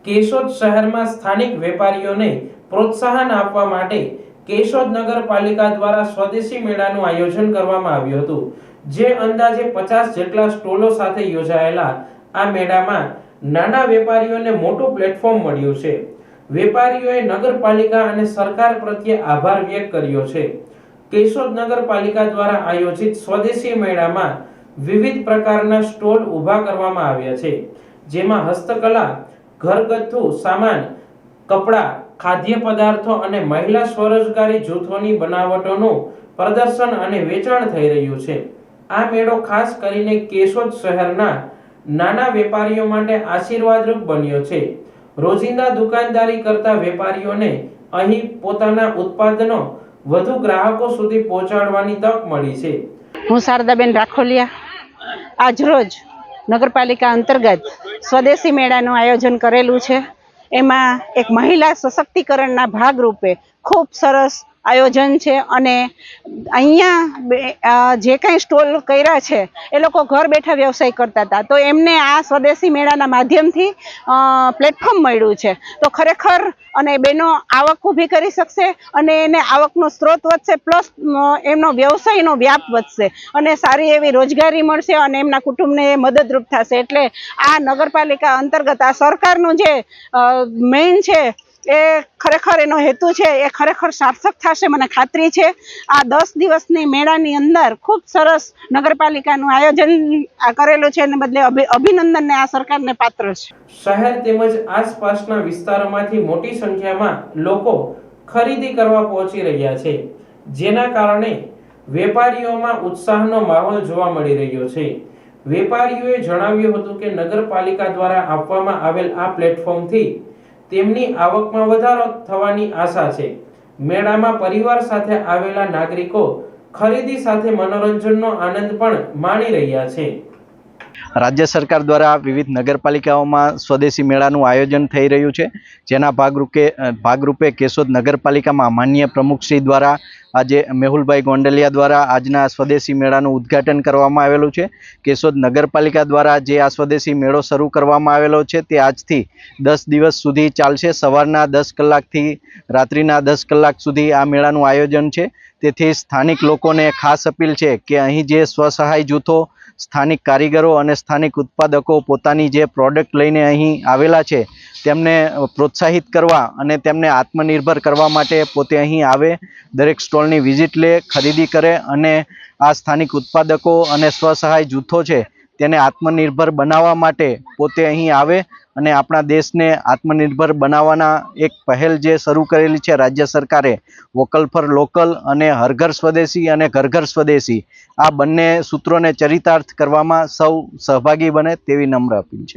કેશોદ શહેરમાં સ્થાનિક વેપારીઓને પ્રોત્સાહન આપવા માટે કેશોદ નગરપાલિકા દ્વારા સ્વદેશી મેળાનું આયોજન કરવામાં આવ્યું હતું, જે અંદાજે 50 જેટલા સ્ટોલો સાથે યોજાયેલા આ મેળામાં નાના વેપારીઓને મોટું પ્લેટફોર્મ મળ્યું છે। વેપારીઓએ નગરપાલિકા અને સરકાર પ્રત્યે આભાર વ્યક્ત કર્યો છે। કેશોદ નગરપાલિકા દ્વારા આયોજિત સ્વદેશી મેળામાં વિવિધ પ્રકારના સ્ટોલ ઊભા કરવામાં આવ્યા છે, જેમાં હસ્તકલા, ઘરગથ્થુ સામાન, કપડા, ખાદ્ય પદાર્થો અને મહિલા સ્વરોજગારી જૂથોની બનાવટોનું પ્રદર્શન અને વેચાણ થઈ રહ્યું છે। આ મેળો ખાસ કરીને કેશોદ શહેરના નાના વેપારીઓ માટે આશીર્વાદરૂપ બન્યો છે। રોજિંદા દુકાનદારી કરતા વેપારીઓને અહીં પોતાના ઉત્પાદનો વધુ ગ્રાહકો સુધી પહોંચાડવાની તક મળી છે। હું શારદાબેન રાખોલિયા આજરોજ નગરપાલિકા અંતર્ગત સ્વદેશી મેળાનું આયોજન કરેલું છે। એમાં એક મહિલા સશક્તિકરણના ભાગરૂપે ખૂબ સરસ આયોજન છે અને અહીંયા જે કંઈ સ્ટોલ કર્યા છે એ લોકો ઘર બેઠા વ્યવસાય કરતા હતા, તો એમને આ સ્વદેશી મેળાના માધ્યમથી પ્લેટફોર્મ મળ્યું છે। તો ખરેખર અને બેનો આવક ઊભી કરી શકશે અને એને આવકનો સ્ત્રોત વધશે, પ્લસ એમનો વ્યવસાયનો વ્યાપ વધશે અને સારી એવી રોજગારી મળશે અને એમના કુટુંબને મદદરૂપ થશે। એટલે આ નગરપાલિકા અંતર્ગત આ સરકારનું જે મેઇન છે એ ખરેખર એનો હેતુ છે એ ખરેખર સાર્થક થશે, મને ખાતરી છે। આ 10 દિવસની મેળાની અંદર ખૂબ સરસ નગરપાલિકાનું આયોજન કરેલું છે અને બદલે અભિનંદનને આ સરકારને પાત્ર છે। શહેર તેમજ આસપાસના વિસ્તારોમાંથી મોટી સંખ્યામાં લોકો ખરીદી કરવા પહોંચી રહ્યા છે, જેના કારણે વેપારીઓમાં ઉત્સાહનો માહોલ જોવા મળી રહ્યો છે। વેપારીઓએ જણાવ્યું હતું કે નગરપાલિકા દ્વારા આપવામાં આવેલ આ પ્લેટફોર્મથી તેમની આવકમાં વધારો થવાની આશા છે। મેળામાં પરિવાર સાથે આવેલા નાગરિકો ખરીદી સાથે મનોરંજનનો આનંદ પણ માણી રહ્યા છે। રાજ્ય સરકાર દ્વારા વિવિધ નગરપાલિકાઓમાં સ્વદેશી મેળાનું આયોજન થઈ રહ્યું છે, જેના ભાગરૂપે કેશોદ નગરપાલિકામાં માનનીય પ્રમુખશ્રી દ્વારા આજે મેહુલભાઈ ગોંડલિયા દ્વારા આજના સ્વદેશી મેળાનું ઉદ્ઘાટન કરવામાં આવેલું છે। કેશોદ નગરપાલિકા દ્વારા જે આ સ્વદેશી મેળો શરૂ કરવામાં આવેલો છે તે આજથી 10 દિવસ સુધી ચાલશે। સવારના 10 કલાકથી રાત્રિના 10 કલાક સુધી આ મેળાનું આયોજન છે। તેથી સ્થાનિક લોકોને ખાસ અપીલ છે કે અહીં જે સ્વસહાય જૂથો, સ્થાનિક કારીગરો અને સ્થાનિક ઉત્પાદકો પોતાની જે પ્રોડક્ટ લઈને અહીં આવેલા છે તેમને પ્રોત્સાહિત કરવા અને તેમને આત્મનિર્ભર કરવા માટે પોતે અહીં આવે, દરેક સ્ટોલની વિઝિટ લે, ખરીદી કરે અને આ સ્થાનિક ઉત્પાદકો અને સ્વસહાય જૂથો છે તેને આત્મનિર્ભર બનાવવા માટે પોતે અહીં આવે અને આપણા દેશને આત્મનિર્ભર બનાવવાના એક પહેલ જે શરૂ કરેલી છે રાજ્ય સરકારે, વોકલ ફોર લોકલ અને હર ઘર સ્વદેશી અને ઘર ઘર સ્વદેશી, આ બંને સૂત્રોને ચરિતાર્થ કરવામાં સૌ સહભાગી બને તેવી નમ્ર અપીલ છે।